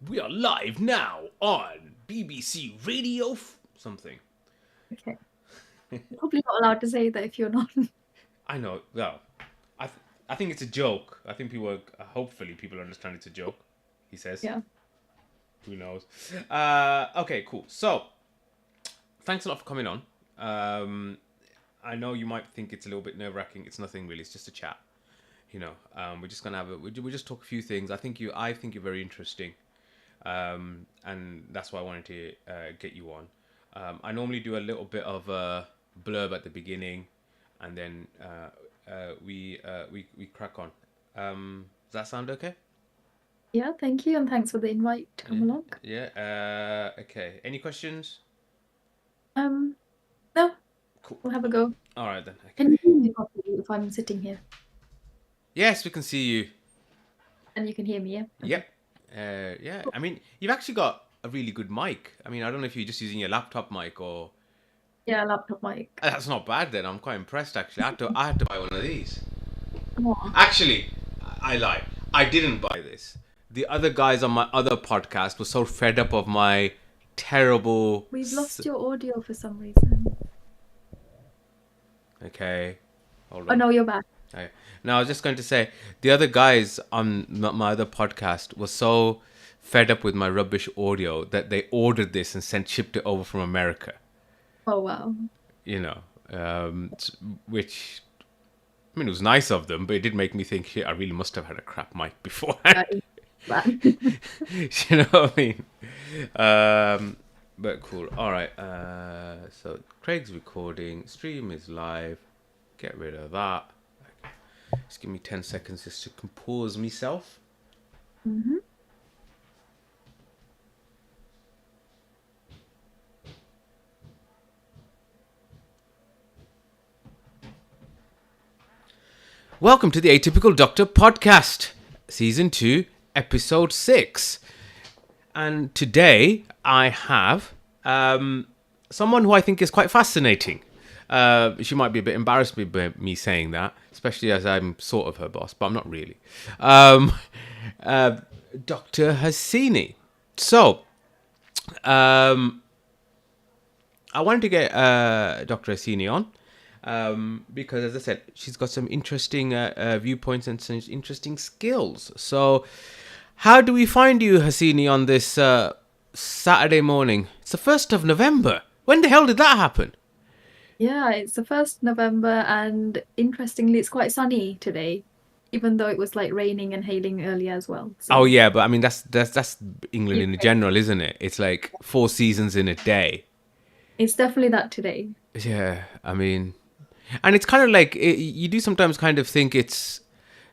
We are live now on BBC Radio something. Okay. You're probably not allowed to say that if you're not. I know. Well, I think it's a joke. I think hopefully people understand it's a joke. He says. Yeah. Who knows? Okay, cool. So, thanks a lot for coming on. I know you might think it's a little bit nerve-wracking. It's nothing really. It's just a chat. We're just gonna have we just talk a few things. I think you're very interesting. And that's why I wanted to get you on. I normally do a little bit of a blurb at the beginning, and then we crack on. Does that sound okay? Yeah, thank you, and thanks for the invite to come along. Yeah. Okay. Any questions? No. Cool. We'll have a go. All right then. Okay. Can you hear me properly if I'm sitting here? Yes, we can see you. And you can hear me, yeah? Yep. Yeah. I mean, you've actually got a really good mic. I mean, I don't know if you're just using your laptop mic or. Yeah, laptop mic. That's not bad then. I'm quite impressed actually. I had to buy one of these. Oh. Actually, I lied. I didn't buy this. The other guys on my other podcast were so fed up of my terrible. We've lost your audio for some reason. Okay. Hold on. Oh no, you're back. Okay. Now I was just going to say the other guys on my other podcast were so fed up with my rubbish audio that they ordered this and shipped it over from America. Oh wow. Which, I mean, it was nice of them, but it did make me think, shit, I really must have had a crap mic beforehand. You know what I mean? But cool. All right. So Craig's recording. Stream is live. Get rid of that. Okay. Just give me 10 seconds just to compose myself. Mm-hmm. Welcome to the Atypical Doctor Podcast, Season 2, Episode 6. And today I have someone who I think is quite fascinating. She might be a bit embarrassed by me saying that, especially as I'm sort of her boss, but I'm not really. Dr. Hasini. So, I wanted to get Dr. Hasini on. Because, as I said, she's got some interesting viewpoints and some interesting skills. So, how do we find you, Hasini, on this Saturday morning? It's the 1st of November. When the hell did that happen? Yeah, it's the 1st November, and interestingly, it's quite sunny today, even though it was like raining and hailing earlier as well. So. Oh yeah, but I mean that's England in general, isn't it? It's like 4 seasons in a day. It's definitely that today. Yeah, I mean. And it's kind of like, you do sometimes kind of think it's,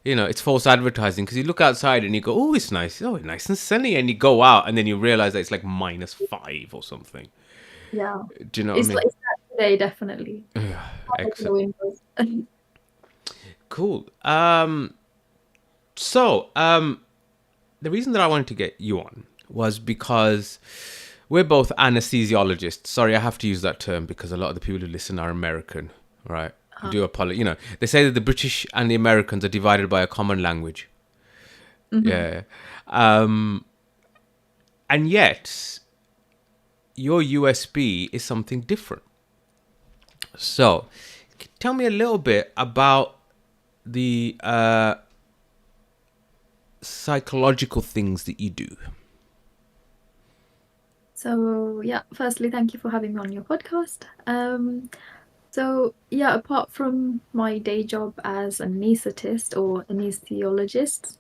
it's false advertising, because you look outside and you go, oh, it's nice. Oh, it's nice and sunny. And you go out and then you realize that it's like -5 or something. Yeah. Do you know what I mean? It's that today, definitely. Excellent. Cool. So, the reason that I wanted to get you on was because we're both anesthesiologists. Sorry, I have to use that term because a lot of the people who listen are American. Right. I do apologize. They say that the British and the Americans are divided by a common language. Mm-hmm. Yeah. And yet, your USP is something different. So, tell me a little bit about the psychological things that you do. So, yeah, firstly, thank you for having me on your podcast. So, yeah, apart from my day job as an anaesthetist or anesthesiologist,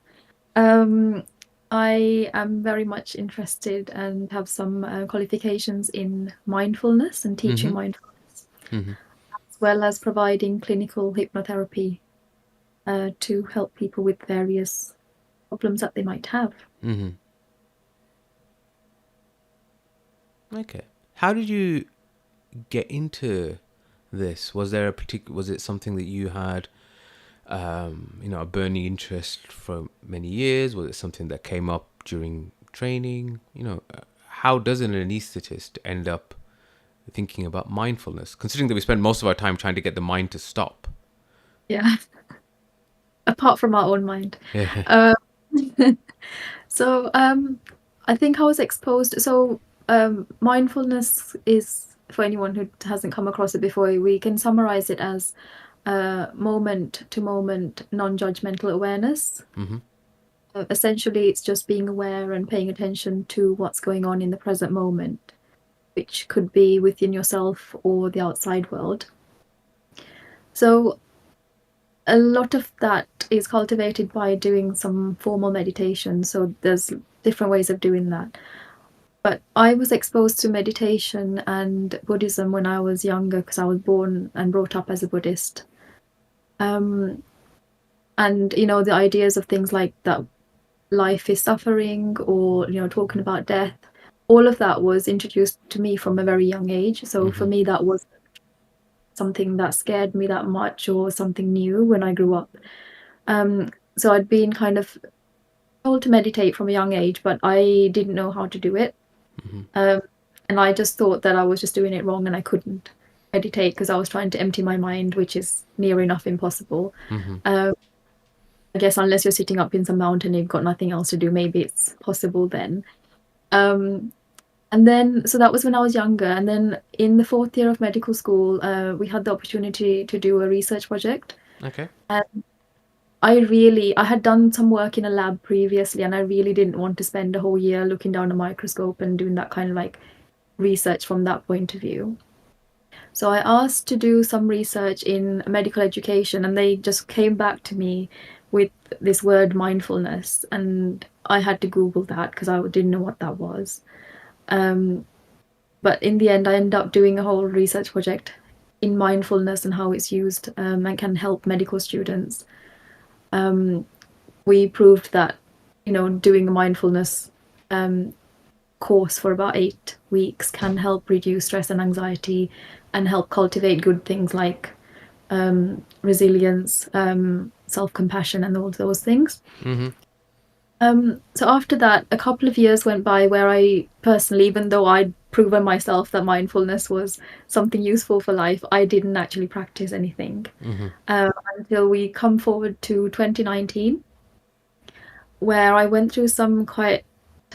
I am very much interested and have some qualifications in mindfulness and teaching mindfulness, as well as providing clinical hypnotherapy to help people with various problems that they might have. Okay. How did you get into this? Was it something that you had a burning interest for many years? Was it something that came up during training? How does an anesthetist end up thinking about mindfulness, considering that we spend most of our time trying to get the mind to stop? Yeah. Apart from our own mind. Yeah. So I think I was exposed. So mindfulness is, for anyone who hasn't come across it before, we can summarize it as moment to moment non-judgmental awareness. Essentially, it's just being aware and paying attention to what's going on in the present moment, which could be within yourself or the outside world. So a lot of that is cultivated by doing some formal meditation. So there's different ways of doing that. But I was exposed to meditation and Buddhism when I was younger because I was born and brought up as a Buddhist. And, the ideas of things like that life is suffering or, talking about death, all of that was introduced to me from a very young age. So for me, that was something that scared me that much or something new when I grew up. So I'd been kind of told to meditate from a young age, but I didn't know how to do it. And I just thought that I was just doing it wrong and I couldn't meditate because I was trying to empty my mind, which is near enough impossible. I guess unless you're sitting up in some mountain and you've got nothing else to do, maybe it's possible then. And then, so that was when I was younger. And then in the 4th year of medical school, we had the opportunity to do a research project. Okay. And I had done some work in a lab previously, and I really didn't want to spend a whole year looking down a microscope and doing that kind of like research from that point of view. So I asked to do some research in medical education, and they just came back to me with this word mindfulness, and I had to Google that because I didn't know what that was. But in the end, I ended up doing a whole research project in mindfulness and how it's used and can help medical students. We proved that, doing a mindfulness course for about 8 weeks can help reduce stress and anxiety and help cultivate good things like resilience, self-compassion, and all those things. So after that, a couple of years went by where I personally, even though I'd proven myself that mindfulness was something useful for life, I didn't actually practice anything until we come forward to 2019, where I went through some quite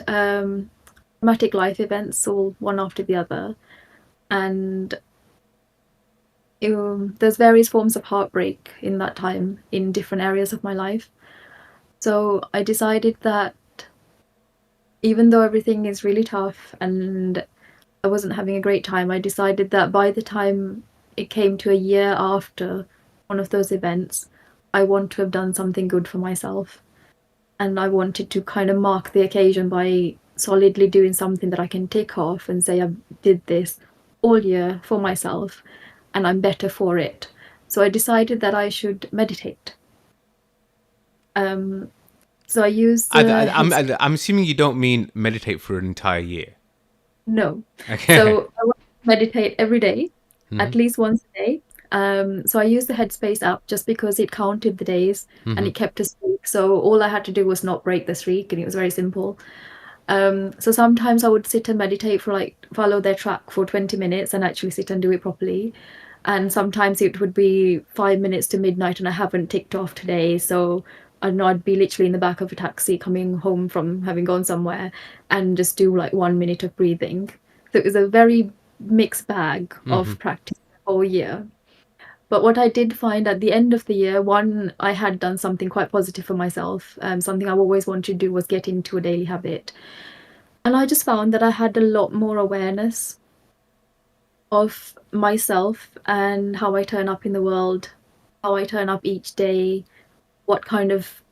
traumatic life events, all one after the other, and there's various forms of heartbreak in that time in different areas of my life. So I decided that even though everything is really tough and I wasn't having a great time, I decided that by the time it came to a year after one of those events, I want to have done something good for myself. And I wanted to kind of mark the occasion by solidly doing something that I can tick off and say I did this all year for myself and I'm better for it. So I decided that I should meditate. So I used I'm assuming you don't mean meditate for an entire year. No. Okay. So I want to meditate every day, at least once a day. So I used the Headspace app just because it counted the days and it kept a streak. So all I had to do was not break the streak, and it was very simple. So sometimes I would sit and meditate for follow their track for 20 minutes and actually sit and do it properly. And sometimes it would be 5 minutes to midnight and I haven't ticked off today. So I know I'd be literally in the back of a taxi coming home from having gone somewhere and just do 1 minute of breathing. So it was a very mixed bag of practice the whole year. But what I did find at the end of the year, one, I had done something quite positive for myself. Something I always wanted to do was get into a daily habit. And I just found that I had a lot more awareness of myself and how I turn up in the world, how I turn up each day, what kind of,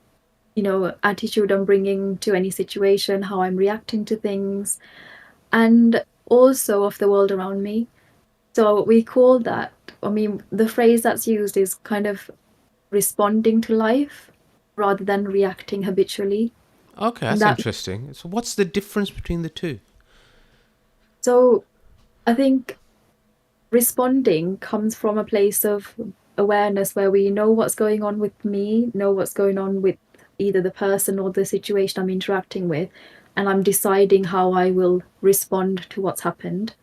attitude I'm bringing to any situation, how I'm reacting to things, and also of the world around me. So we call that, the phrase that's used is kind of responding to life rather than reacting habitually. Okay, that's interesting. So what's the difference between the two? So I think responding comes from a place of awareness where we know what's going on with me, know what's going on with either the person or the situation I'm interacting with, and I'm deciding how I will respond to what's happened.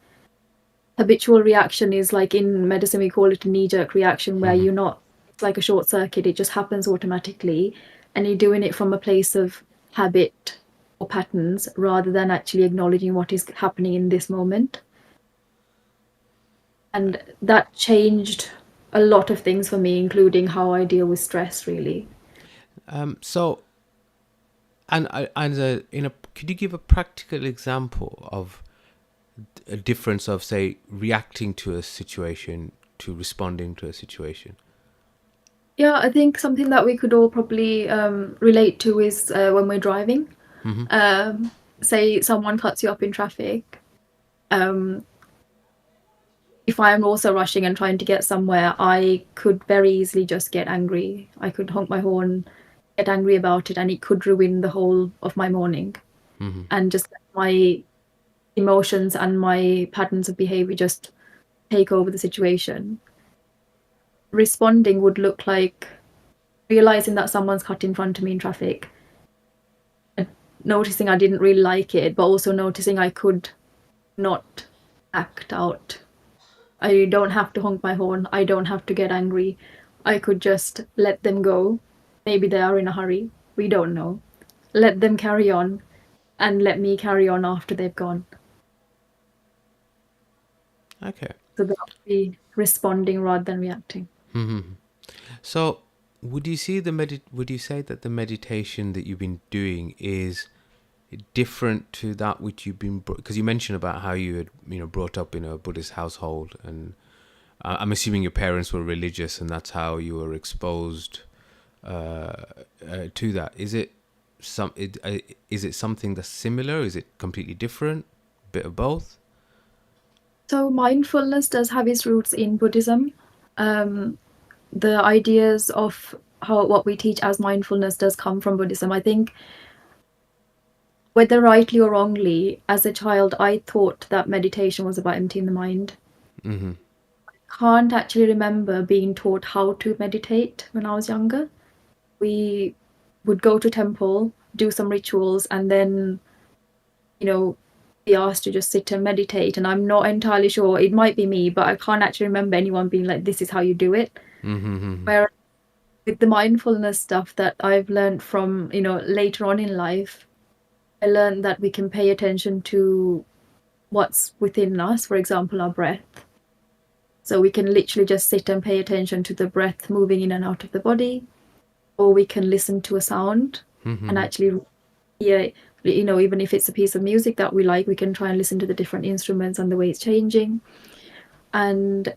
Habitual reaction is in medicine, we call it a knee-jerk reaction where it's like a short circuit, it just happens automatically, and you're doing it from a place of habit or patterns rather than actually acknowledging what is happening in this moment. And that changed a lot of things for me, including how I deal with stress, really. So, could you give a practical example of a difference of, say, reacting to a situation to responding to a situation? Yeah, I think something that we could all probably relate to is when we're driving. Say someone cuts you up in traffic. If I'm also rushing and trying to get somewhere, I could very easily just get angry. I could honk my horn, get angry about it, and it could ruin the whole of my morning. And just let my emotions and my patterns of behavior just take over the situation. Responding would look like realizing that someone's cut in front of me in traffic, noticing I didn't really like it, but also noticing I could not act out. I don't have to honk my horn. I don't have to get angry. I could just let them go. Maybe they are in a hurry. We don't know. Let them carry on and let me carry on after they've gone. Okay. So that would be responding rather than reacting. So, would you say that the meditation that you've been doing is different to that which you've been, because you mentioned about how you had brought up in a Buddhist household, and I'm assuming your parents were religious and that's how you were exposed to that. Is it something that's similar? Is it completely different? Bit of both? So mindfulness does have its roots in Buddhism. The ideas of what we teach as mindfulness does come from Buddhism. I think, whether rightly or wrongly, as a child, I thought that meditation was about emptying the mind. I can't actually remember being taught how to meditate when I was younger. We would go to temple, do some rituals, and then, be asked to just sit and meditate. And I'm not entirely sure, it might be me, but I can't actually remember anyone being like, this is how you do it. Whereas with the mindfulness stuff that I've learned from, later on in life, I learned that we can pay attention to what's within us, for example, our breath. So we can literally just sit and pay attention to the breath moving in and out of the body, or we can listen to a sound and actually hear, even if it's a piece of music that we like, we can try and listen to the different instruments and the way it's changing. And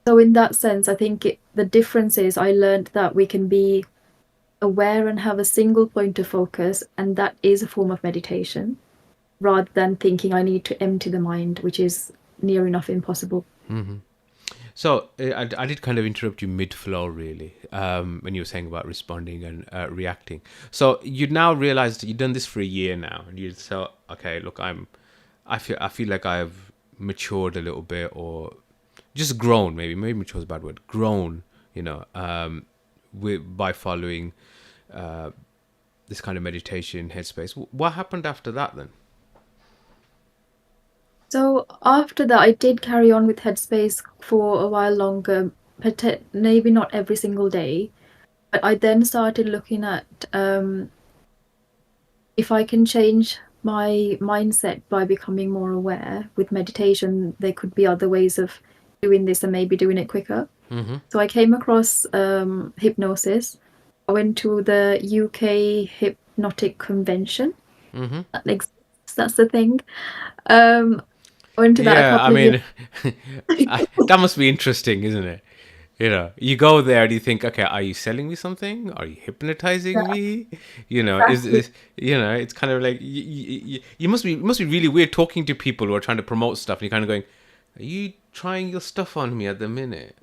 so in that sense, I think the difference is I learned that we can be aware and have a single point of focus, and that is a form of meditation, rather than thinking I need to empty the mind, which is near enough impossible. So I did kind of interrupt you mid-flow, really, when you were saying about responding and reacting. So you now realized you've done this for a year now, and you thought, okay, look, I feel like I've matured a little bit, or just grown. Maybe mature is a bad word. Grown, by following this kind of meditation headspace. What happened after that then? So after that, I did carry on with Headspace for a while longer, but maybe not every single day. But I then started looking at if I can change my mindset by becoming more aware. With meditation, there could be other ways of doing this and maybe doing it quicker. So I came across hypnosis. I went to the UK Hypnotic Convention. That exists, that's the thing. I went to that that must be interesting, isn't it? You go there and you think, okay, are you selling me something? Are you hypnotizing me? Is this, it's kind of like, it must be really weird talking to people who are trying to promote stuff, and you're kind of going, are you trying your stuff on me at the minute?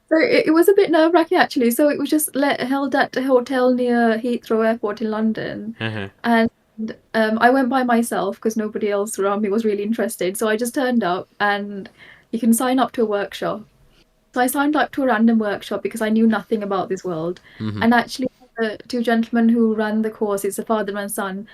So it was a bit nerve-wracking, actually. So it was just held at a hotel near Heathrow Airport in London. And I went by myself because nobody else around me was really interested. So I just turned up, and you can sign up to a workshop. So I signed up to a random workshop because I knew nothing about this world. And actually, the two gentlemen who ran the course, it's a father and son,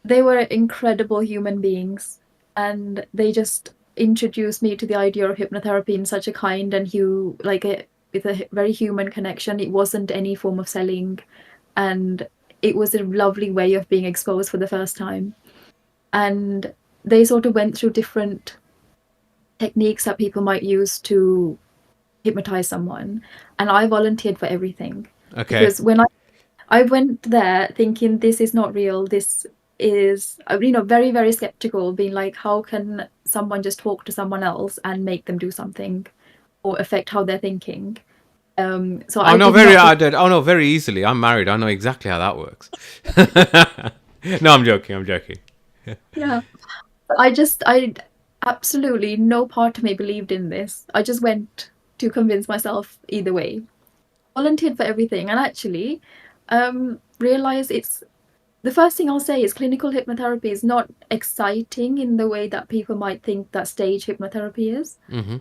they were incredible human beings. And they just introduced me to the idea of hypnotherapy in such a kind and with a very human connection. It wasn't any form of selling, and it was a lovely way of being exposed for the first time. And they sort of went through different techniques that people might use to hypnotize someone, and I volunteered for everything. Okay. Because when I went there thinking this is not real, this is, very, very skeptical, being like, how can someone just talk to someone else and make them do something or affect how they're thinking? So I know did not. I know very easily. I'm married. I know exactly how that works. No, I'm joking. Yeah, I absolutely, no part of me believed in this. I just went to convince myself either way. Volunteered for everything, and actually realized it's the first thing I'll say is clinical hypnotherapy is not exciting in the way that people might think that stage hypnotherapy is. Mm-hmm.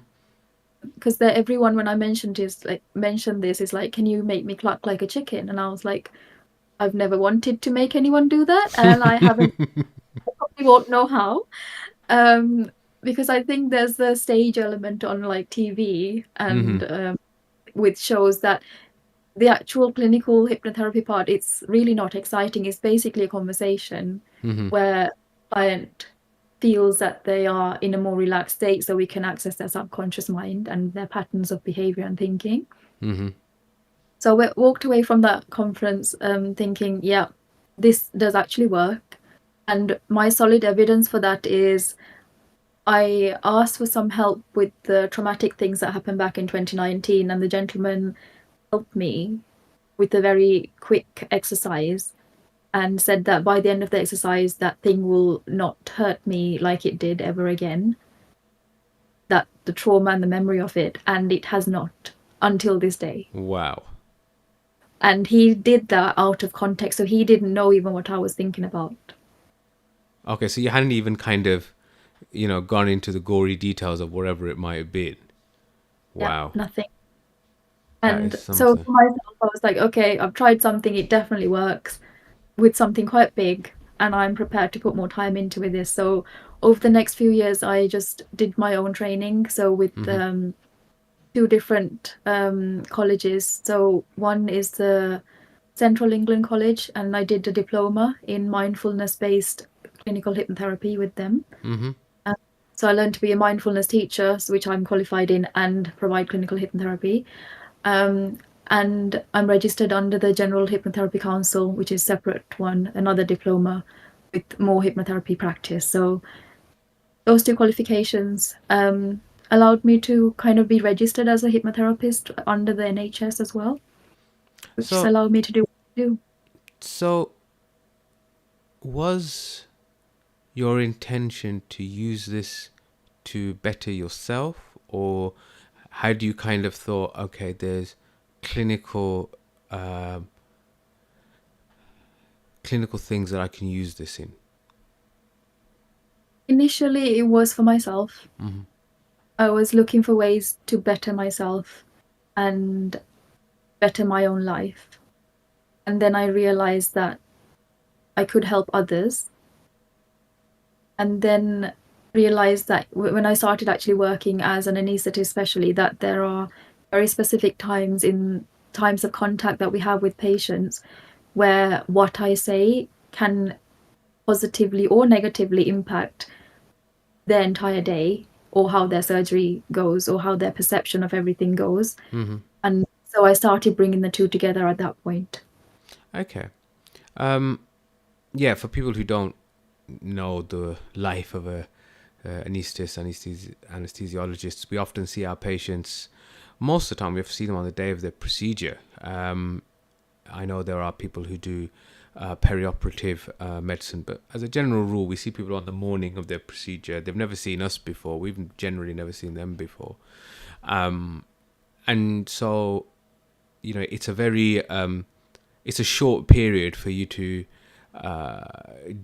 Because everyone, when I mentioned this, is like, can you make me cluck like a chicken? And I was like, I've never wanted to make anyone do that, and I haven't. I probably won't know how. Because I think there's the stage element on like TV and with shows that the actual clinical hypnotherapy part, it's really not exciting. It's basically a conversation where client feels that they are in a more relaxed state, so we can access their subconscious mind and their patterns of behavior and thinking. So we walked away from that conference thinking, yeah, this does actually work. And my solid evidence for that is I asked for some help with the traumatic things that happened back in 2019, and the gentleman helped me with a very quick exercise and said that by the end of the exercise, that thing will not hurt me like it did ever again. That the trauma and the memory of it, and it has not until this day. Wow. And he did that out of context, so he didn't know even what I was thinking about. Okay, so you hadn't even kind of, gone into the gory details of whatever it might have been. Wow. Yeah, nothing. And so for myself, I was like, okay, I've tried something, it definitely works with something quite big, and I'm prepared to put more time into this. So over the next few years, I just did my own training. So with two different colleges. So one is the Central England College, and I did a diploma in mindfulness-based clinical hypnotherapy with them. So I learned to be a mindfulness teacher, which I'm qualified in, and provide clinical hypnotherapy. And I'm registered under the General Hypnotherapy Council, which is a separate one, another diploma with more hypnotherapy practice. So those two qualifications allowed me to kind of be registered as a hypnotherapist under the NHS as well, which allowed me to do what I do. So was your intention to use this to better yourself, or had you kind of thought, okay, there's clinical things that I can use this in? Initially, it was for myself. I was looking for ways to better myself and better my own life. And then I realized that I could help others. And then realized that when I started actually working as an anaesthetist especially, that there are very specific times of contact that we have with patients where what I say can positively or negatively impact their entire day, or how their surgery goes, or how their perception of everything goes. And so I started bringing the two together at that point. Okay. Yeah, for people who don't know the life of a anesthesiologist, we often see our patients, most of the time we have to see them on the day of their procedure. I know there are people who do perioperative medicine, but as a general rule, we see people on the morning of their procedure. They've never seen us before. We've generally never seen them before. And so, it's a very, it's a short period for you to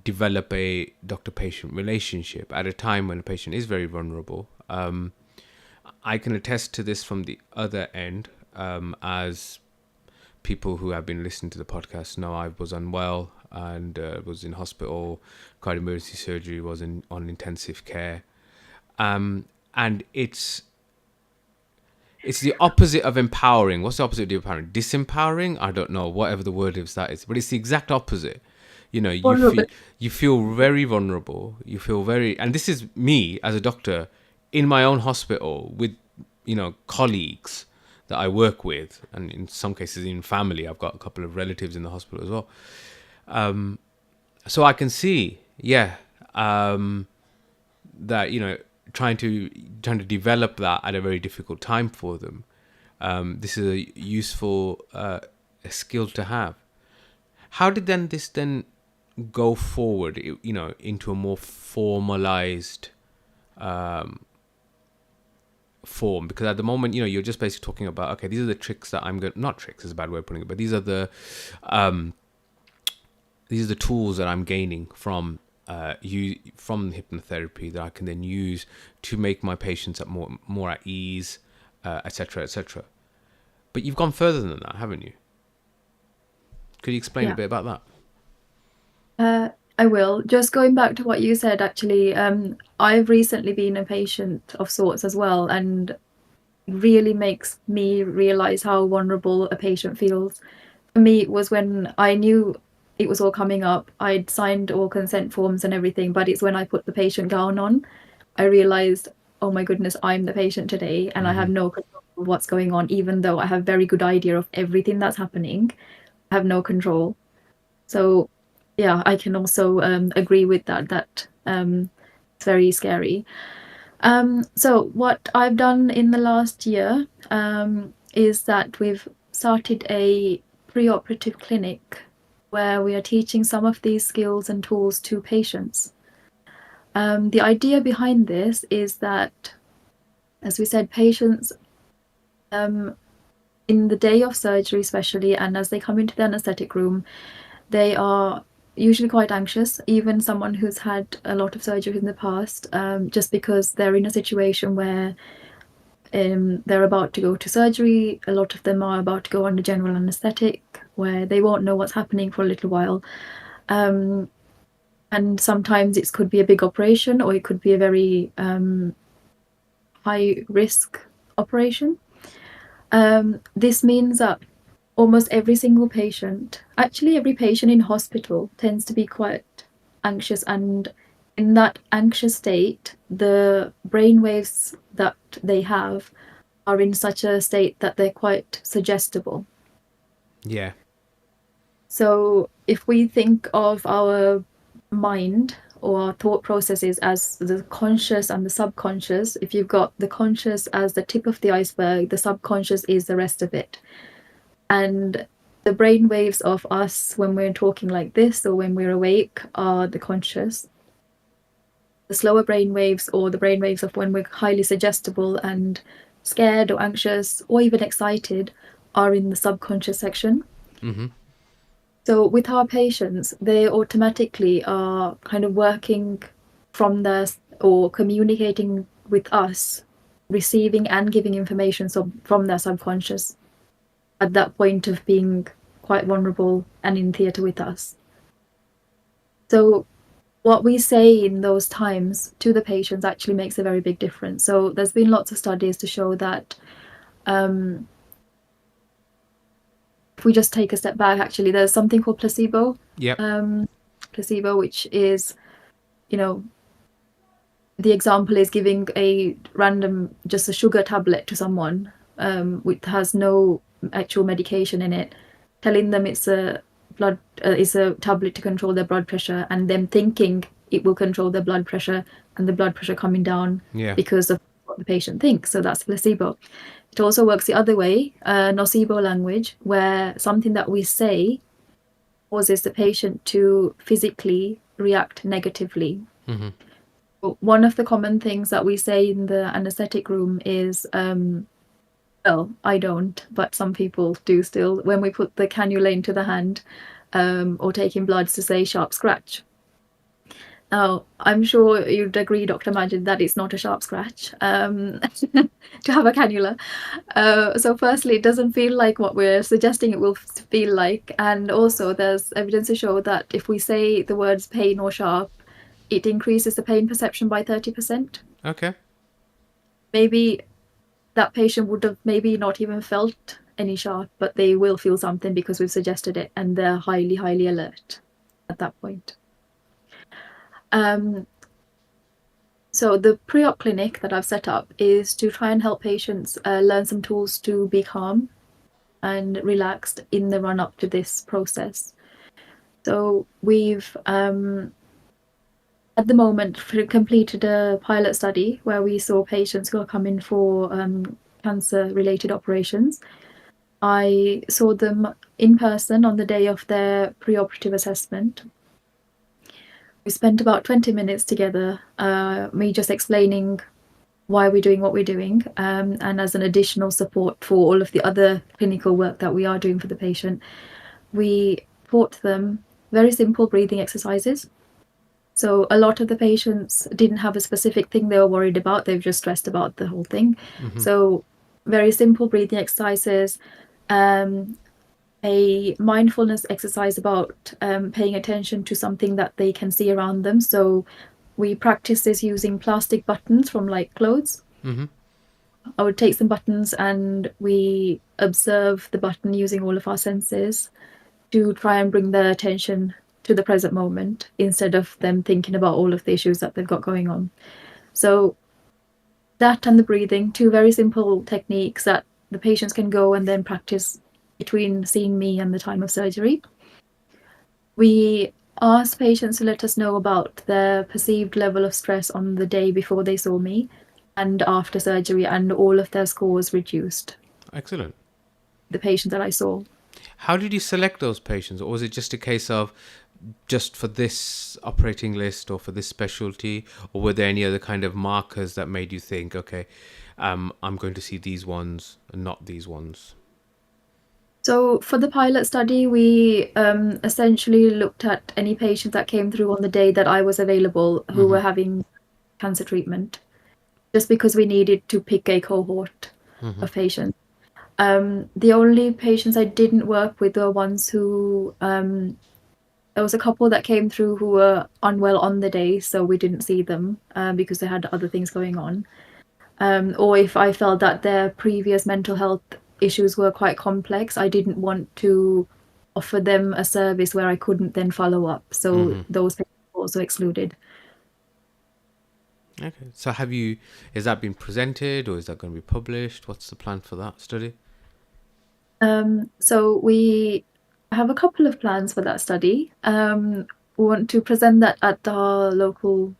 develop a doctor-patient relationship at a time when a patient is very vulnerable. I can attest to this from the other end, as people who have been listening to the podcast know I was unwell and was in hospital, cardiac emergency surgery, was on intensive care. And it's It's the opposite of empowering. What's the opposite of empowering? Disempowering? I don't know. Whatever the word is, that is. But it's the exact opposite. You know, Vulnerable. you feel very vulnerable. You feel very, and this is me as a doctor in my own hospital with, you know, colleagues that I work with, and in some cases in family. I've got a couple of relatives in the hospital as well. So I can see, that, you know, trying to develop that at a very difficult time for them. This is a useful skill to have. How did this go forward, you know, into a more formalized form? Because at the moment, you know, you're just basically talking about, okay, these are the tricks that I'm going, not tricks is a bad way of putting it, but these are the tools that I'm gaining from from hypnotherapy that I can then use to make my patients more at ease, etc., etc. But you've gone further than that, haven't you? Could you explain a bit about that? I will. Just going back to what you said, actually, I've recently been a patient of sorts as well, and really makes me realize how vulnerable a patient feels. For me, it was when I knew it was all coming up. I'd signed all consent forms and everything, but it's when I put the patient gown on, I realized, oh my goodness, I'm the patient today, and I have no control of what's going on, even though I have very good idea of everything that's happening. I have no control. So yeah, I can also agree with that. It's very scary. So what I've done in the last year is that we've started a preoperative clinic where we are teaching some of these skills and tools to patients. The idea behind this is that, as we said, patients in the day of surgery especially, and as they come into the anesthetic room, they are usually quite anxious, even someone who's had a lot of surgery in the past, just because they're in a situation where they're about to go to surgery. A lot of them are about to go under general anesthetic, where they won't know what's happening for a little while. And sometimes it could be a big operation, or it could be a very high risk operation. This means that almost every single patient, actually every patient in hospital, tends to be quite anxious, and in that anxious state, the brain waves that they have are in such a state that they're quite suggestible. Yeah. So if we think of our mind or our thought processes as the conscious and the subconscious, if you've got the conscious as the tip of the iceberg, the subconscious is the rest of it. And the brain waves of us when we're talking like this or when we're awake are the conscious. The slower brain waves, or the brain waves of when we're highly suggestible and scared or anxious or even excited, are in the subconscious section. Mm-hmm. So with our patients, they automatically are kind of working from their, or communicating with us, receiving and giving information from their subconscious at that point of being quite vulnerable and in theatre with us. So what we say in those times to the patients actually makes a very big difference. So there's been lots of studies to show that if we just take a step back, actually, there's something called placebo. Yep. Placebo, which is, you know, the example is giving a random, just a sugar tablet to someone which has no actual medication in it, telling them it's a tablet to control their blood pressure, and them thinking it will control their blood pressure, and the blood pressure coming down because of what the patient thinks. So that's placebo. It also works the other way, nocebo language, where something that we say causes the patient to physically react negatively. Mm-hmm. One of the common things that we say in the anesthetic room is, well, I don't, but some people do still, when we put the cannula into the hand or taking bloods, to say sharp scratch. Now, I'm sure you'd agree, Dr. Majid, that it's not a sharp scratch to have a cannula. So firstly, it doesn't feel like what we're suggesting it will feel like. And also there's evidence to show that if we say the words pain or sharp, it increases the pain perception by 30%. Okay. Maybe that patient would have maybe not even felt any shock, but they will feel something because we've suggested it, and they're highly, highly alert at that point. So the pre-op clinic that I've set up is to try and help patients learn some tools to be calm and relaxed in the run-up to this process. So we've, at the moment, completed a pilot study where we saw patients who are coming for cancer-related operations. I saw them in person on the day of their preoperative assessment. We spent about 20 minutes together, me just explaining why we're doing what we're doing, and as an additional support for all of the other clinical work that we are doing for the patient, we taught them very simple breathing exercises. So a lot of the patients didn't have a specific thing they were worried about, they were just stressed about the whole thing. So very simple breathing exercises, a mindfulness exercise about paying attention to something that they can see around them. So we practice this using plastic buttons from like clothes. I would take some buttons and we observe the button using all of our senses to try and bring their attention to the present moment instead of them thinking about all of the issues that they've got going on. So that and the breathing, two very simple techniques that the patients can go and then practice between seeing me and the time of surgery. We asked patients to let us know about their perceived level of stress on the day before they saw me and after surgery, and all of their scores reduced. Excellent. The patients that I saw. How did you select those patients? Or was it just a case of just for this operating list or for this specialty? Or were there any other kind of markers that made you think, okay, I'm going to see these ones and not these ones? So for the pilot study, we essentially looked at any patients that came through on the day that I was available who were having cancer treatment, just because we needed to pick a cohort of patients. The only patients I didn't work with were ones who, there was a couple that came through who were unwell on the day, so we didn't see them because they had other things going on. Or if I felt that their previous mental health issues were quite complex, I didn't want to offer them a service where I couldn't then follow up. So those patients were also excluded. Okay. So has that been presented or is that going to be published? What's the plan for that study? So we have a couple of plans for that study. We want to present that at our local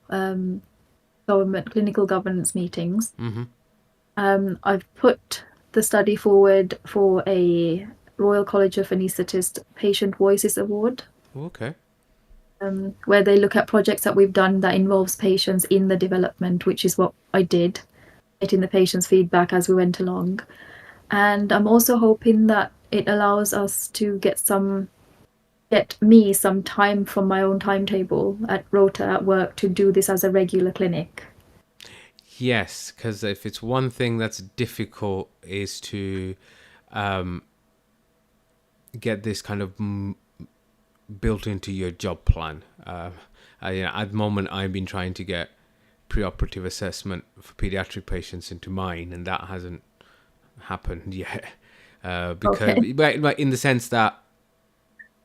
government clinical governance meetings. I've put the study forward for a Royal College of Anaesthetists Patient Voices Award. Okay. Where they look at projects that we've done that involves patients in the development, which is what I did, getting the patient's feedback as we went along. And I'm also hoping that it allows us to get me some time from my own timetable at Rota at work to do this as a regular clinic. Yes, because if it's one thing that's difficult is to get this kind of built into your job plan. At the moment, I've been trying to get preoperative assessment for pediatric patients into mine, and that hasn't happened yet. But in the sense that,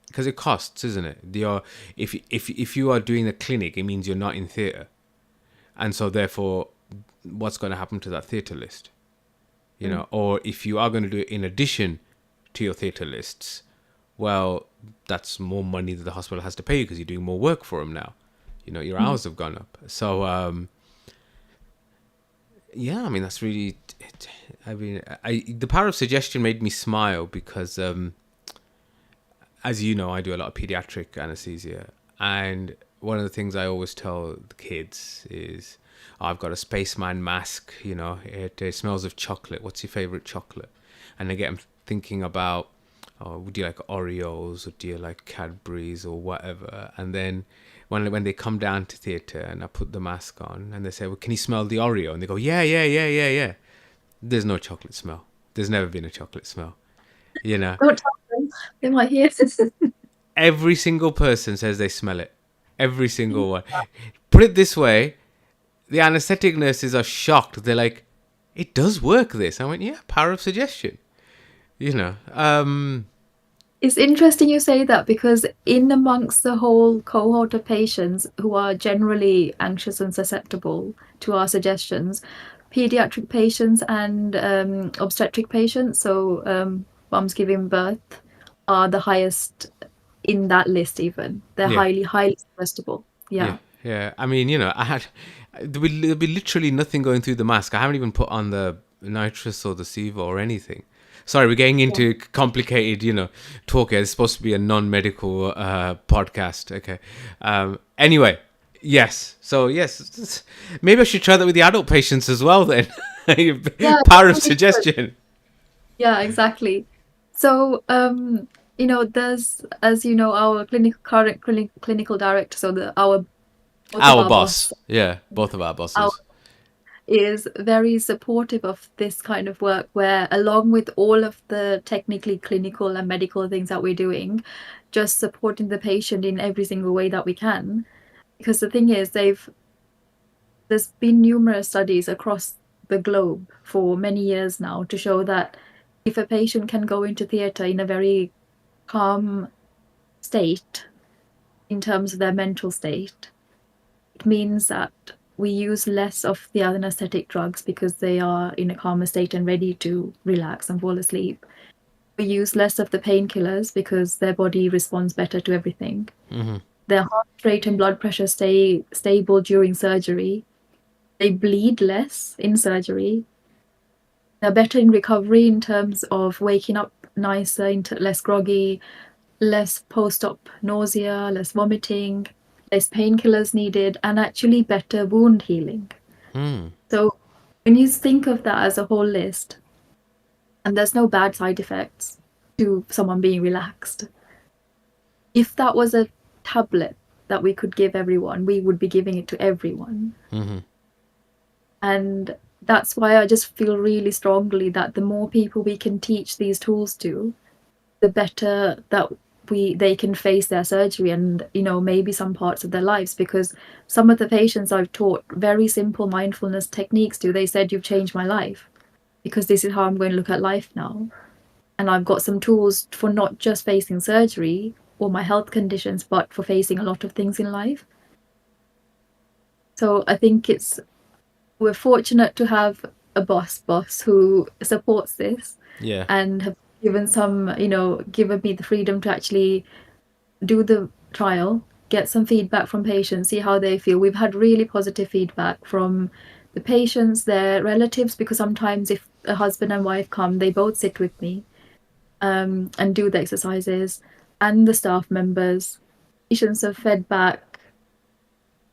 because it costs, isn't it? If you are doing a clinic, it means you're not in theatre, and so therefore, what's going to happen to that theatre list? You know, or if you are going to do it in addition to your theatre lists, well, that's more money that the hospital has to pay you because you're doing more work for them now. You know, your hours have gone up. So, yeah, I mean, that's really... the power of suggestion made me smile because, as you know, I do a lot of pediatric anesthesia. And one of the things I always tell the kids is, I've got a spaceman mask, you know, it smells of chocolate. What's your favorite chocolate? And I get them thinking about, do you like Oreos or do you like Cadbury's or whatever? And then when they come down to theatre and I put the mask on and they say, well, can you smell the Oreo? And they go, yeah. There's no chocolate smell. There's never been a chocolate smell, you know. Don't tell them. They might hear this. Every single person says they smell it. Every single one. Put it this way, the anaesthetic nurses are shocked. They're like, it does work, this. I went, yeah, power of suggestion. You know, It's interesting you say that, because in amongst the whole cohort of patients who are generally anxious and susceptible to our suggestions, pediatric patients and obstetric patients, so moms giving birth, are the highest in that list even. They're yeah. highly suggestible. Yeah, Yeah. yeah. I mean, you know, there'll be literally nothing going through the mask. I haven't even put on the nitrous or the Sevo or anything. Sorry, we're getting into complicated, you know, talk here. It's supposed to be a non-medical podcast. Okay. Anyway, yes. So yes, maybe I should try that with the adult patients as well. Then, Yeah, power of definitely good. suggestion. Yeah, exactly. So, you know, there's, as you know, our current clinical director, so both of Our our boss. boss, Yeah, both of our our bosses. is very supportive of this kind of work, where along with all of the technically clinical and medical things that we're doing, just supporting the patient in every single way that we can. Because the thing is, there's been numerous studies across the globe for many years now to show that if a patient can go into theatre in a very calm state in terms of their mental state, it means that we use less of the other anesthetic drugs because they are in a calmer state and ready to relax and fall asleep. We use less of the painkillers because their body responds better to everything. Mm-hmm. Their heart rate and blood pressure stay stable during surgery. They bleed less in surgery. They're better in recovery in terms of waking up nicer, less groggy, less post-op nausea, less vomiting, less painkillers needed, and actually better wound healing. Mm. So when you think of that as a whole list, and there's no bad side effects to someone being relaxed, if that was a tablet that we could give everyone, we would be giving it to everyone. Mm-hmm. And that's why I just feel really strongly that the more people we can teach these tools to, the better that they can face their surgery and, you know, maybe some parts of their lives. Because some of the patients I've taught very simple mindfulness techniques to, they said, "You've changed my life, because this is how I'm going to look at life now. And I've got some tools for not just facing surgery or my health conditions, but for facing a lot of things in life." So I think we're fortunate to have a boss who supports this. Yeah. And have given me the freedom to actually do the trial, get some feedback from patients, see how they feel. We've had really positive feedback from the patients, their relatives, because sometimes if a husband and wife come, they both sit with me and do the exercises, and the staff members. Patients have fed back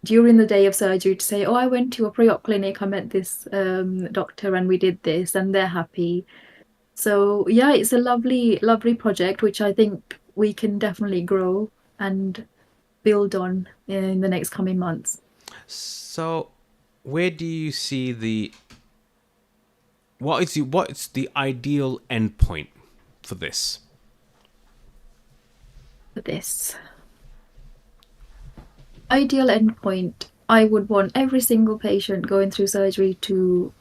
during the day of surgery to say, "Oh, I went to a pre-op clinic, I met this doctor and we did this," and they're happy. So yeah, it's a lovely project, which I think we can definitely grow and build on in the next coming months. So, where do you see what's the ideal endpoint for this? For this ideal endpoint, I would want every single patient going through surgery to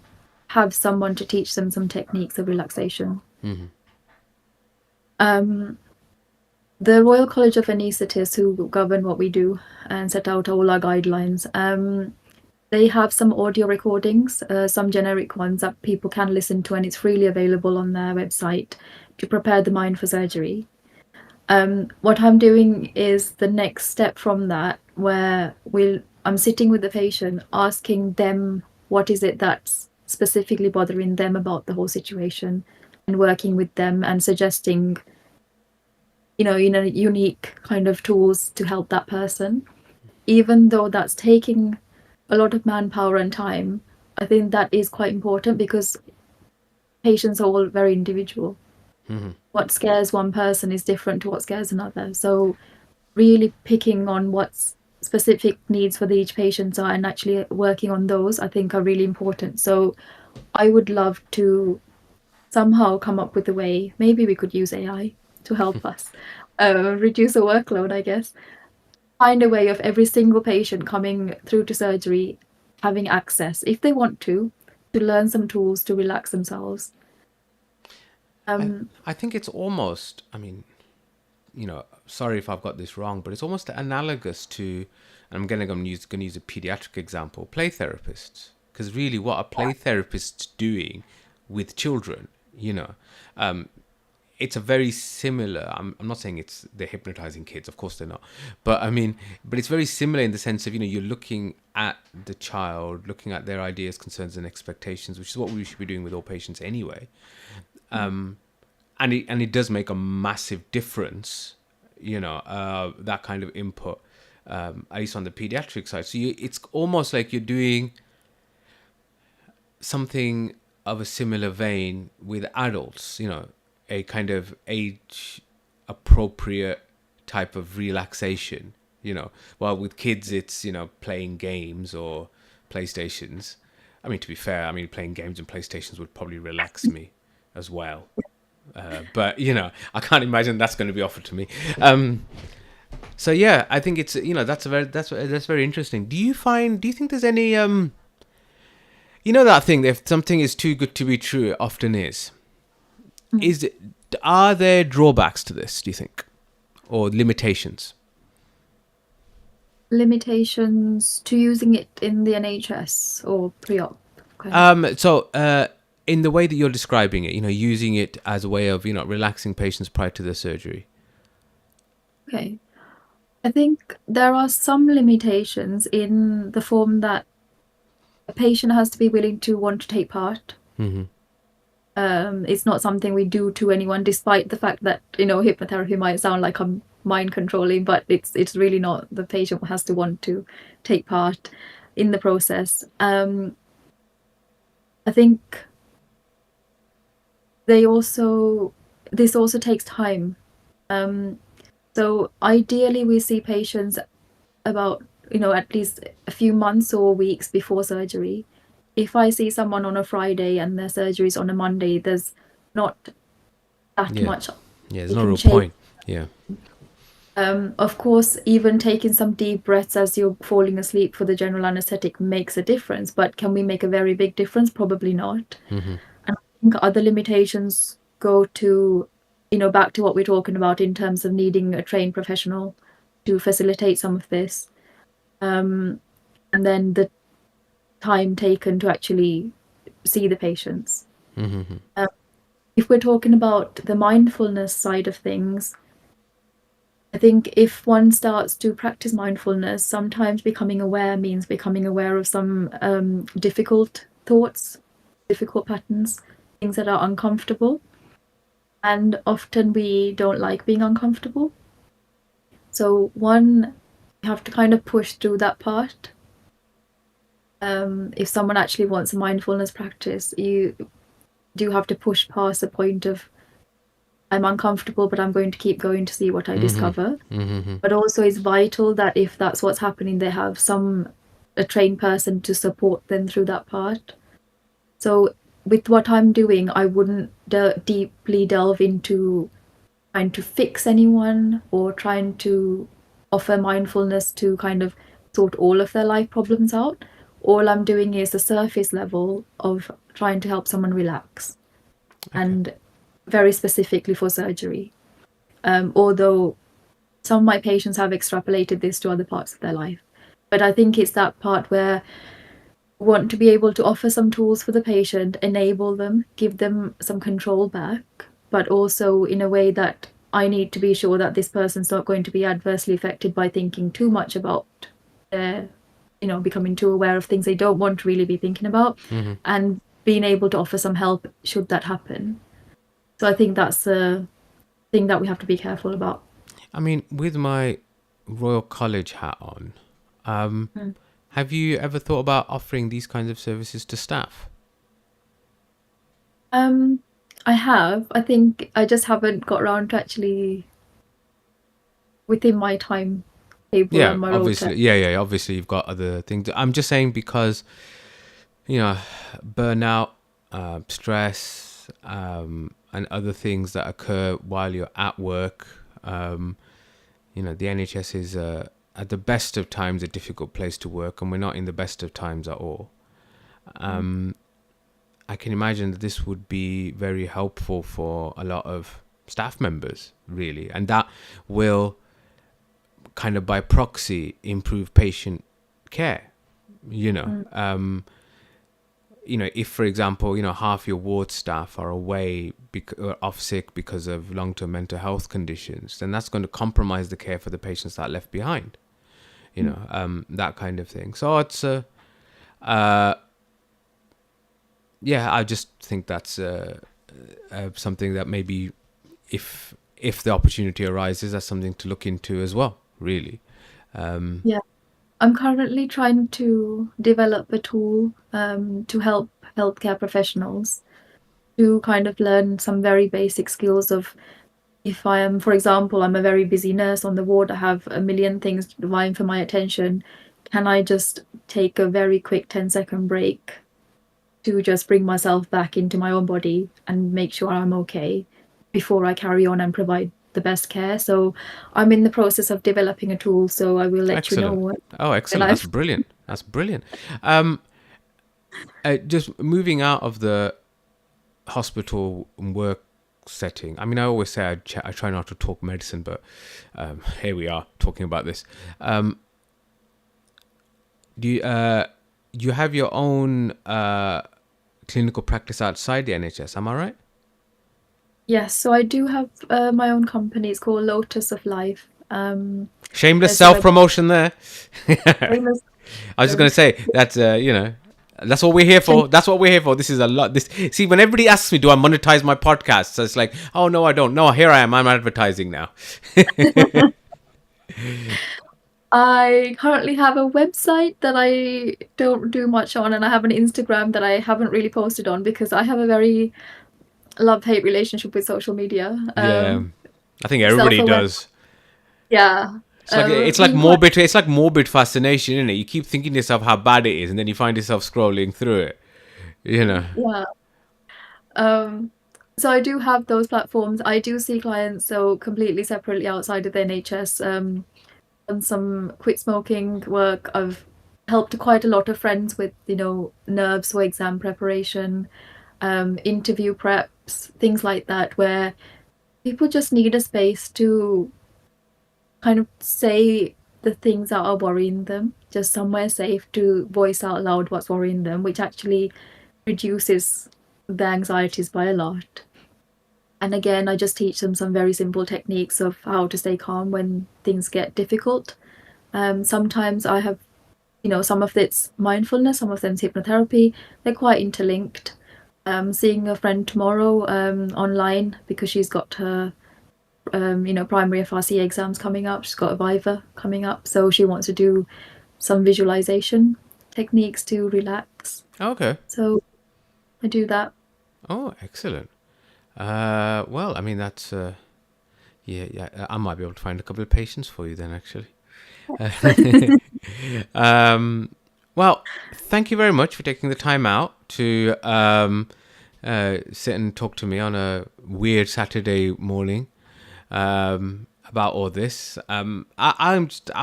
have someone to teach them some techniques of relaxation. Mm-hmm. The Royal College of Anaesthetists, who govern what we do and set out all our guidelines, they have some audio recordings, some generic ones that people can listen to, and it's freely available on their website to prepare the mind for surgery. What I'm doing is the next step from that, where I'm sitting with the patient, asking them what is it that's specifically bothering them about the whole situation, and working with them and suggesting, in a unique kind of tools to help that person. Even though that's taking a lot of manpower and time, I think that is quite important, because patients are all very individual. Mm-hmm. What scares one person is different to what scares another. So really picking on what's specific needs for each patient are, and actually working on those, I think are really important. So I would love to somehow come up with a way, maybe we could use AI to help us reduce the workload, I guess. Find a way of every single patient coming through to surgery having access, if they want to, to learn some tools to relax themselves. I think it's almost, I mean, sorry if I've got this wrong, but it's almost analogous to, and I'm going to use a pediatric example, play therapists. Because really, what are play therapists doing with children? It's a very similar. I'm not saying they're hypnotizing kids, of course they're not, but but it's very similar in the sense of you're looking at the child, looking at their ideas, concerns, and expectations, which is what we should be doing with all patients anyway. And it does make a massive difference, that kind of input, at least on the pediatric side. So it's almost like you're doing something of a similar vein with adults, a kind of age appropriate type of relaxation, while with kids it's, playing games or PlayStations. I mean, to be fair, playing games and PlayStations would probably relax me as well. But, I can't imagine that's going to be offered to me. So yeah, I think it's, that's very interesting. Do you think there's any, that thing, if something is too good to be true, it often is. Are there drawbacks to this, do you think? Or limitations? Limitations to using it in the NHS or pre-op? In the way that you're describing it, using it as a way of, relaxing patients prior to their surgery. Okay. I think there are some limitations in the form that a patient has to be willing to want to take part. Mm-hmm. It's not something we do to anyone, despite the fact that, hypnotherapy might sound like I'm mind controlling, but it's really not. The patient has to want to take part in the process. I think this also takes time. So ideally we see patients about, at least a few months or weeks before surgery. If I see someone on a Friday and their surgery is on a Monday, there's not that much. Yeah, there's no real point. Yeah. Of course, even taking some deep breaths as you're falling asleep for the general anesthetic makes a difference, but can we make a very big difference? Probably not. Mm-hmm. And I think other limitations go to, back to what we're talking about in terms of needing a trained professional to facilitate some of this. And then the time taken to actually see the patients. Mm-hmm. If we're talking about the mindfulness side of things, I think if one starts to practice mindfulness, sometimes becoming aware means becoming aware of some difficult thoughts, difficult patterns, things that are uncomfortable. And often we don't like being uncomfortable. So you have to kind of push through that part. If someone actually wants a mindfulness practice, you do have to push past the point of, I'm uncomfortable, but I'm going to keep going to see what I discover. Mm-hmm. But also it's vital that if that's what's happening, they have a trained person to support them through that part. So with what I'm doing, I wouldn't deeply delve into trying to fix anyone or trying to offer mindfulness to kind of sort all of their life problems out. All I'm doing is the surface level of trying to help someone relax. Okay. And very specifically for surgery. Although some of my patients have extrapolated this to other parts of their life. But I think it's that part where we want to be able to offer some tools for the patient, enable them, give them some control back, but also in a way that I need to be sure that this person's not going to be adversely affected by thinking too much about their, becoming too aware of things they don't want to really be thinking about, and being able to offer some help should that happen. So I think that's the thing that we have to be careful about. With my Royal College hat on, have you ever thought about offering these kinds of services to staff? I have. I think I just haven't got around to actually within my timetable and my obviously, rota. Yeah. Obviously, you've got other things. I'm just saying because, burnout, stress, and other things that occur while you're at work. The NHS is at the best of times a difficult place to work, and we're not in the best of times at all. I can imagine that this would be very helpful for a lot of staff members, really, and that will kind of by proxy improve patient care. If, for example, half your ward staff are away off sick because of long-term mental health conditions, then that's going to compromise the care for the patients that are left behind. That kind of thing. So it's I just think that's something that maybe if the opportunity arises, that's something to look into as well, really. Yeah. I'm currently trying to develop a tool to help healthcare professionals to kind of learn some very basic skills of, if I am, for example, I'm a very busy nurse on the ward, I have a million things vying for my attention. Can I just take a very quick 10-second break to just bring myself back into my own body and make sure I'm okay before I carry on and provide the best care? So I'm in the process of developing a tool, so I will let you know. Oh, excellent. That's brilliant. That's brilliant. Just moving out of the hospital work setting. I mean, I always say I try not to talk medicine, but here we are talking about this. Do you have your own clinical practice outside the NHS? Am I right? Yes, so I do have my own company. It's called Lotus of Life. Shameless self-promotion there. I was just going to say that's that's what we're here for. That's what we're here for. This is a lot. See, when everybody asks me, do I monetize my podcast? So it's like, oh no, I don't. No, here I am. I'm advertising now. I currently have a website that I don't do much on, and I have an Instagram that I haven't really posted on because I have a very love-hate relationship with social media. Yeah, I think everybody does. Yeah. It's like morbid. It's like morbid fascination, isn't it? You keep thinking to yourself how bad it is, and then you find yourself scrolling through it. Yeah. So I do have those platforms. I do see clients so completely separately outside of the NHS. Done some quit smoking work. I've helped quite a lot of friends with nerves for exam preparation, interview preps, things like that, where people just need a space to kind of say the things that are worrying them, just somewhere safe to voice out loud what's worrying them, which actually reduces the anxieties by a lot. And again, I just teach them some very simple techniques of how to stay calm when things get difficult. Sometimes I have, some of it's mindfulness, some of them's hypnotherapy. They're quite interlinked. Seeing a friend tomorrow online because she's got her primary FRC exams coming up. She's got a Viva coming up, so she wants to do some visualization techniques to relax. Okay. So I do that. Oh, excellent. Well, I mean, that's yeah. I might be able to find a couple of patients for you then, actually. Well, thank you very much for taking the time out to sit and talk to me on a weird Saturday morning about all this. I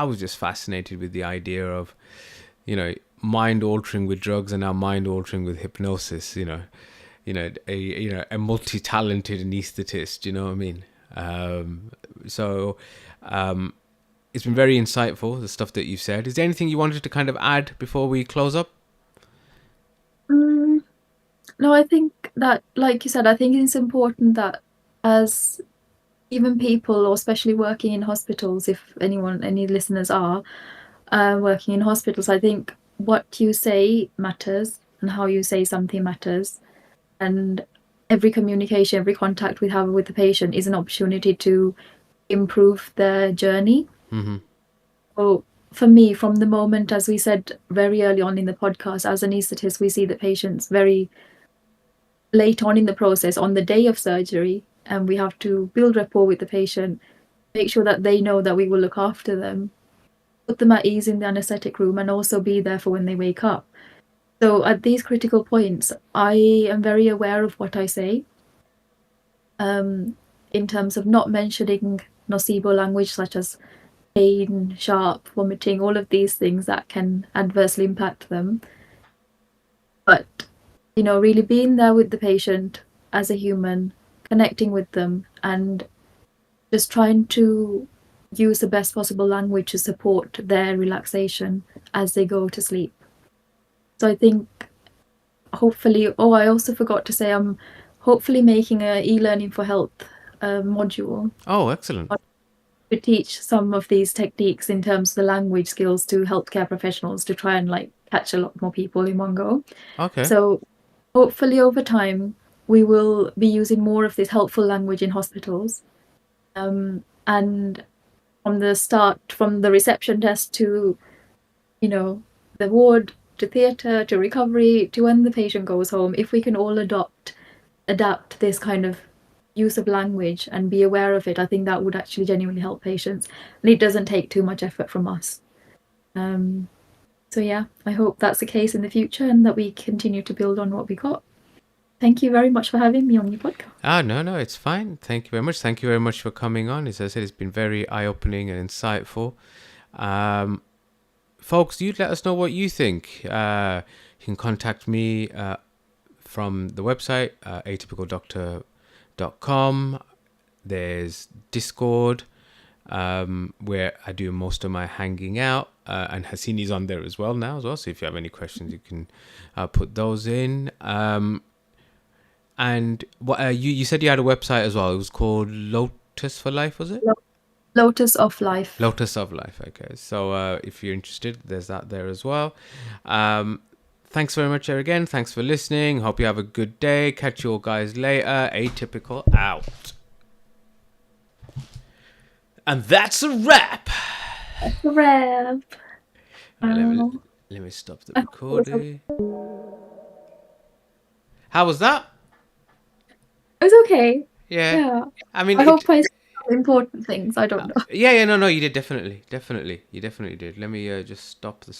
was just fascinated with the idea of, mind altering with drugs and now mind altering with hypnosis. A multi-talented anaesthetist. You know what I mean? It's been very insightful, the stuff that you've said. Is there anything you wanted to kind of add before we close up? No, I think that, like you said, I think it's important that as even people, or especially working in hospitals, if any listeners are working in hospitals, I think what you say matters and how you say something matters. And every communication, every contact we have with the patient is an opportunity to improve their journey. Mm-hmm. So for me, from the moment, as we said very early on in the podcast, as anaesthetists, we see the patients very late on in the process, on the day of surgery, and we have to build rapport with the patient, make sure that they know that we will look after them, put them at ease in the anaesthetic room, and also be there for when they wake up. So at these critical points, I am very aware of what I say, in terms of not mentioning nocebo language such as pain, sharp, vomiting, all of these things that can adversely impact them. But really being there with the patient as a human, connecting with them, and just trying to use the best possible language to support their relaxation as they go to sleep. So I think hopefully, I also forgot to say I'm hopefully making a e-learning for health module. Oh, excellent. To teach some of these techniques in terms of the language skills to healthcare professionals to try and catch a lot more people in one go. Okay. So hopefully over time we will be using more of this helpful language in hospitals. And from the start, from the reception desk to, the ward, to theatre, to recovery, to when the patient goes home, if we can all adapt this kind of use of language and be aware of it, I think that would actually genuinely help patients. And it doesn't take too much effort from us. So yeah, I hope that's the case in the future and that we continue to build on what we got. Thank you very much for having me on your podcast. No, it's fine. Thank you very much. Thank you very much for coming on. As I said, it's been very eye-opening and insightful. Folks, you let us know what you think. You can contact me from the website, atypicaldoctor.com. There's Discord, where I do most of my hanging out. And Hasini's on there as well now. So if you have any questions, you can put those in. And what you said you had a website as well. It was called Lotus for Life, was it? Lotus of Life. Lotus of Life. Okay. So if you're interested, there's that there as well. Thanks very much again. Thanks for listening. Hope you have a good day. Catch you all guys later. Atypical out. And that's a wrap. That's a wrap. Let me stop the recording. How was that? It was okay. Yeah. I mean, I hope I said important things. I don't know. Yeah. No. You did definitely. You definitely did. Let me just stop the.